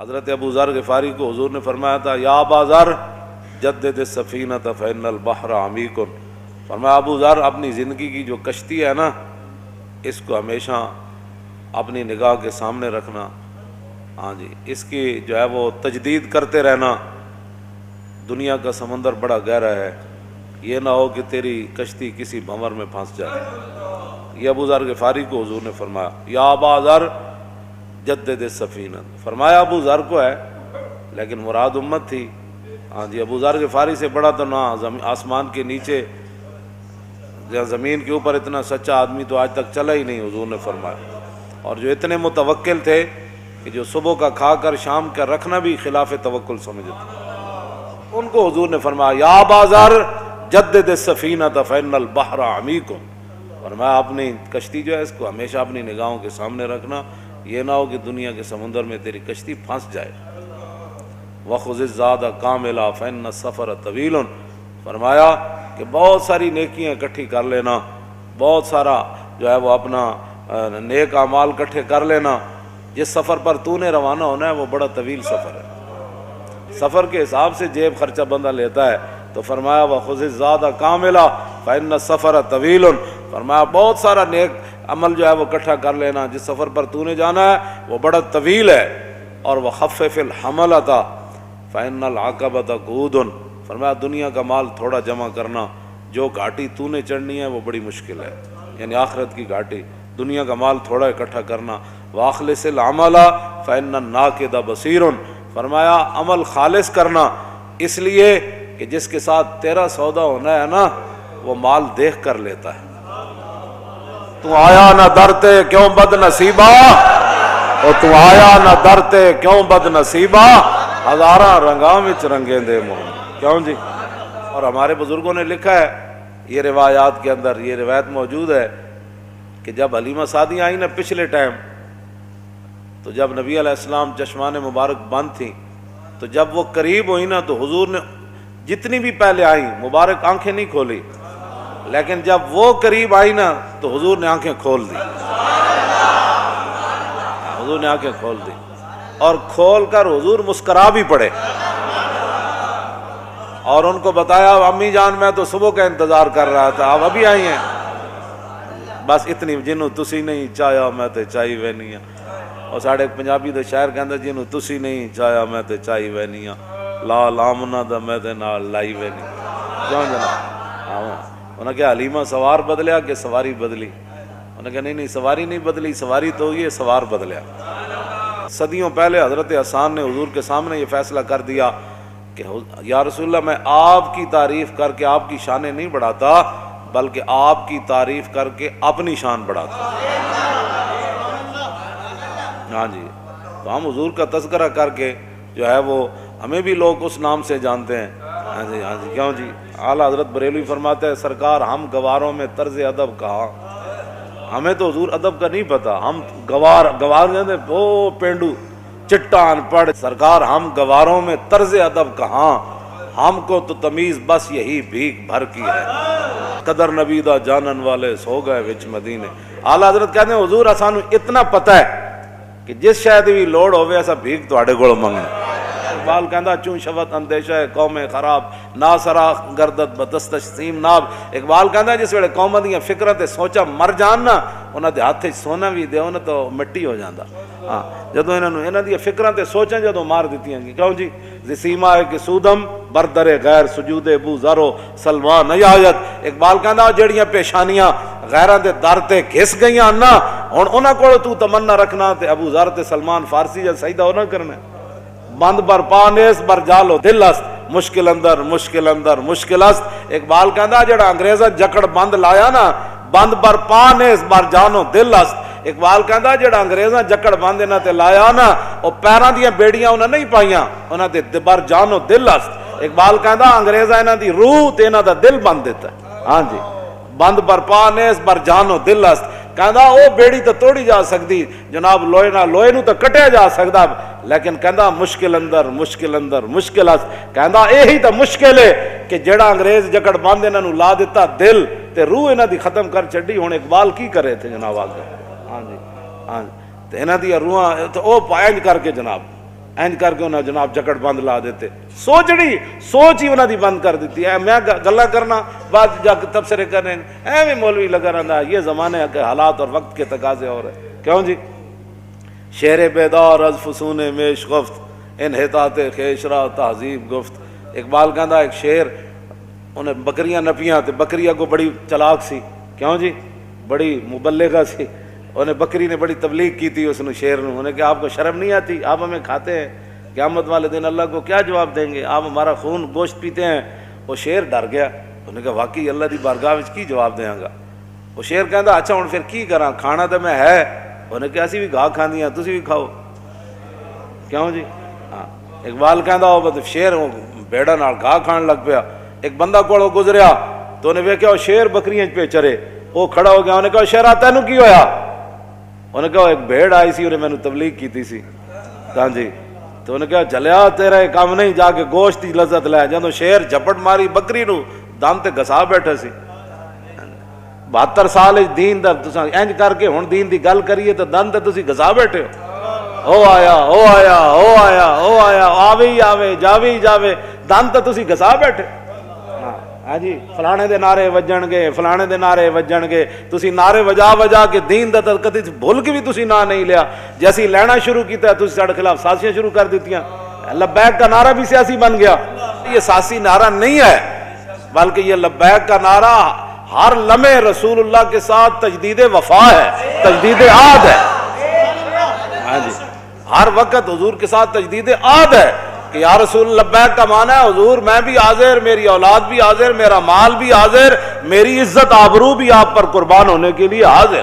حضرت ابو ذر غفاری کو حضور نے فرمایا تھا یا ابا ذر جدد السفینۃ فإن البحر عمیق، فرمایا ابو ذر اپنی زندگی کی جو کشتی ہے نا اس کو ہمیشہ اپنی نگاہ کے سامنے رکھنا، ہاں جی، اس کی جو ہے وہ تجدید کرتے رہنا، دنیا کا سمندر بڑا گہرا ہے، یہ نہ ہو کہ تیری کشتی کسی بھنور میں پھنس جائے۔ یہ ابو ذر غفاری کو حضور نے فرمایا یا ابا ذر جدد السفینہ، فرمایا ابو ذر کو ہے لیکن مراد امت تھی، ہاں جی، ابو ذر غفاری سے بڑا تو نہ آسمان کے نیچے یا زمین کے اوپر اتنا سچا آدمی تو آج تک چلا ہی نہیں، حضور نے فرمایا۔ اور جو اتنے متوکل تھے کہ جو صبح کا کھا کر شام کا رکھنا بھی خلاف توکل سمجھتے، ان کو حضور نے فرمایا یا ابا ذر جدد السفینۃ فإن البحر عمیق، فرمایا اپنی کشتی جو ہے اس کو ہمیشہ اپنی نگاہوں کے سامنے رکھنا، یہ نہ ہو کہ دنیا کے سمندر میں تیری کشتی پھنس جائے۔ وَخُذِ الزَّادَ كَامِلًا فَإِنَّ السَّفَرَ طَوِيلٌ، فرمایا کہ بہت ساری نیکیاں اکٹھی کر لینا، بہت سارا جو ہے وہ اپنا نیک اعمال اکٹھے کر لینا، جس سفر پر تو نے روانہ ہونا ہے وہ بڑا طویل سفر ہے، سفر کے حساب سے جیب خرچہ بندہ لیتا ہے، تو فرمایا وَخُذِ الزَّادَ كَامِلًا فَإِنَّ السَّفَرَ طَوِيلٌ، فرمایا بہت سارا نیک عمل جو ہے وہ اکٹھا کر لینا، جس سفر پر تو نے جانا ہے وہ بڑا طویل ہے، اور وَخَفِّفِ الْحَمَلَةَ فَإِنَّ الْعَقَبَةَ قُعُودٌ، فرمایا دنیا کا مال تھوڑا جمع کرنا، جو گھاٹی تو نے چڑھنی ہے وہ بڑی مشکل ہے، یعنی آخرت کی گھاٹی، دنیا کا مال تھوڑا اکٹھا کرنا۔ وَأَخْلِصِ الْعَمَلَ فَإِنَّ النَّاقِدَ بَصِيرٌ، فرمایا عمل خالص کرنا، اس لیے کہ جس کے ساتھ تیرا سودا ہونا ہے نا وہ مال دیکھ کر لیتا ہے۔ تو آیا نہ درتے کیوں بد نصیبہ، اور تو آیا نہ درتے کیوں بد نصیبہ، ہزاراں رنگاں وچ رنگیں دے محمد، کیوں جی؟ اور ہمارے بزرگوں نے لکھا ہے، یہ روایات کے اندر یہ روایت موجود ہے کہ جب حلیمہ سعدیہ آئی نا پچھلے ٹائم، تو جب نبی علیہ السلام چشمان مبارک بند تھیں، تو جب وہ قریب ہوئی نا تو حضور نے جتنی بھی پہلے آئیں مبارک آنکھیں نہیں کھولی، لیکن جب وہ قریب آئی نا تو حضور نے آنکھیں کھول دی، حضور نے آنکھیں کھول دی، اور کھول کر حضور مسکرا بھی پڑے، اور ان کو بتایا امی جان میں تو صبح کا انتظار کر رہا تھا، آپ ابھی آئی ہیں، بس اتنی جنوں تسی نہیں چاہیا میں تے چاہی وینی ہاں، اور ساڑھے پنجابی دے شاعر کہندے جنوں تسی نہیں چاہیا میں تے چاہی وینی ہاں، لا لامنا دا میں تے نال لائی وینی، کیوں جناب؟ انہوں نے کہا حلیمہ سوار بدلیا کہ سواری بدلی؟ انہوں نے کہا نہیں سواری نہیں بدلی، سواری تو یہ سوار بدلیا۔ صدیوں پہلے حضرت حسان نے حضور کے سامنے یہ فیصلہ کر دیا کہ یا رسول اللہ میں آپ کی تعریف کر کے آپ کی شانیں نہیں بڑھاتا، بلکہ آپ کی تعریف کر کے اپنی شان بڑھاتا۔ ہاں جی، تو ہم حضور کا تذکرہ کر کے جو ہے وہ ہمیں بھی لوگ اس نام سے جانتے ہیں، ہاں جی ہاں جی، کیوں جی؟ اعلیٰ حضرت بریلوی فرماتے ہیں سرکار ہم گواروں میں طرز ادب کہا، ہمیں تو حضور ادب کا نہیں پتا، ہم گوار کہتے وہ پینڈو چٹا ان پڑھ، سرکار ہم گواروں میں طرز ادب کہاں، ہم کو تو تمیز بس یہی بھیک بھر کی ہے، قدر نبی دا جانن والے سو گئے وچ مدینے۔ اعلیٰ حضرت کہتے ہیں حضور سانو اتنا پتہ ہے کہ جس شاید بھی لوڑ ہوئے ایسا بھیک تواڈے کول منگنا۔ اقبال کہندا چون شفت اندیشہ قوم خراب نا سرا گردت بدستش سیم ناب، اقبال کہندا جس ویلے قوم دیاں فکراں تے سوچا مر جان نا انہاں دے ہاتھ سونا بھی دیو نا تو مٹی ہو جاندا، ہاں جدوں انہاں دی فکراں تے سوچاں جدوں مار دتیاں گی، کیوں جی؟ زسیما ہے کہ سودم بردر غیر سجود ابو ذرو سلمان نیایت، اقبال کہندا جڑیاں پیشانیاں غیراں دے در تے گھس گئیاں نا ہن انہاں کول تو تمنا رکھنا تے ابو ذر تے سلمان فارسی جا سجدہ ہونا کرنا، بند بر پانیس بر جالو دل است مشکل اندر مشکل اندر مشکل است، اقبال کہندا جڑا انگریزاں جکڑ بند لایا نا بند بر پانیس بر جانو دل است، اقبال کہندا جڑا انگریزاں جکڑ بند انہاں تے لایا نا او پیراں دیاں بیڑیاں انہاں نہیں پائیاں، انہاں تے بر جانو دل است، اقبال کہندا انگریزاں انہاں دی روح تے انہاں دا دل بند دیتا ہے، ہاں جی، بند بر پانیس بر جانو دل است، کہندا او بیڑی تو توڑی جا سکتی جناب، لوہے نہ لوہے نو تو کٹیا جا سکتا، لیکن کہندا مشکل اندر مشکل اندر مشکل است، کہندا یہی تو مشکل ہے کہ جڑا انگریز جکڑ بند انہاں نو لا دیتا دل تے روح انہاں دی ختم کر چھڈی، ہن اقبال کی کرے تھے جناب آگے، ہاں جی ہاں جی، تے انہاں دی روحاں تو او پائنج کر کے جناب ਇੰਜ ਕਰਕੇ ਉਹਨਾਂ ਜਨਾਬ ਜਕੜ ਬੰਦ ਲਾ ਦਿੱਤੇ। ਸੋਚ ਹੀ ਉਹਨਾਂ ਦੀ ਬੰਦ ਕਰ ਦਿੱਤੀ ਹੈ। ਮੈਂ ਗੱਲਾਂ ਕਰਨਾ بعد جا کے تبصرے کر رہے ہیں ایویں مولوی لگا رہا ہے۔ یہ زمانے کے حالات اور وقت کے تقاضے اور ہے۔ کیوں جی؟ شعر بیدار از فسون میش گفت انحطاط خیشرا تہذیب گفت۔ اقبال کہندا ایک شعر انہیں بکریاں نپیاں تے بکریاں کو بڑی چلاک سی، کیوں جی؟ بڑی مبلغہ سی، انہیں بکری نے بڑی تبلیغ کی تھی اس نے شعر نے، انہیں کہ آپ کو شرم نہیں آتی، آپ ہمیں کھاتے ہیں، قیامت والے دن اللہ کو کیا جواب دیں گے، آپ ہمارا خون گوشت پیتے ہیں۔ وہ شعر ڈر گیا، انہوں نے کہا واقعی اللہ دی بارگاہ وچ کی جواب دیاں گا۔ وہ شعر کہندا اچھا ہن پھر کی کراں، کھانا تو میں ہے۔ انہوں نے کہا اسی بھی گاہ کھاندیاں تسی بھی کھاؤ، کیوں جی؟ ہاں اقبال کہندا وہ شعر بیڑا نال گاہ کھان لگ پیا۔ ایک بندہ کوڑ گزریا تو انہیں ویکھیا وہ شعر بکریاں پہ چرے، وہ کھڑا ہو گیا، انہیں کہا شعرا تینوں کی ہویا؟ انہوں نے کہا ایک بھیڑ آئی سی انہیں میں نے تبلیغ کی سی۔ ہاں جی، تو انہیں کہا جلیا تیرا کام نہیں، جا کے گوشت کی لذت لے۔ جدوں شیر جھپٹ ماری بکری نو دم تے گسا بیٹھا سی۔ 72 سال دین دا تساں انج کر کے ہن دین دی گل کریے تو دن تے تسی گسا بیٹھے ہو۔ او آیا او آیا او آیا او آیا، آوے ہی آوے جاوے ہی جاوے، دن تے تسی گسا بیٹھے۔ ہاں جی، فلانے دے نعرے وجن گے، فلانے دے نعرے وجن گے، تسی نعرے وجا کے دین دا کدی بھول کے بھی تسی نہ نہیں لیا۔ جیسی لینا شروع کیتا تسی ساڈے خلاف سازشیں شروع کر دیتیاں۔ لبیک کا نعرہ بھی سیاسی بن گیا۔ یہ سیاسی نعرہ نہیں ہے، بلکہ یہ لبیک کا نعرہ ہر لمحے رسول اللہ کے ساتھ تجدید وفا ہے، تجدید عہد ہے۔ ہاں جی، ہر وقت حضور کے ساتھ تجدید عہد ہے کہ یا رسول لبیک کا معنی ہے حضور میں بھی حاضر، میری اولاد بھی حاضر، میرا مال بھی حاضر، میری عزت آبرو بھی آپ پر قربان ہونے کے لیے حاضر۔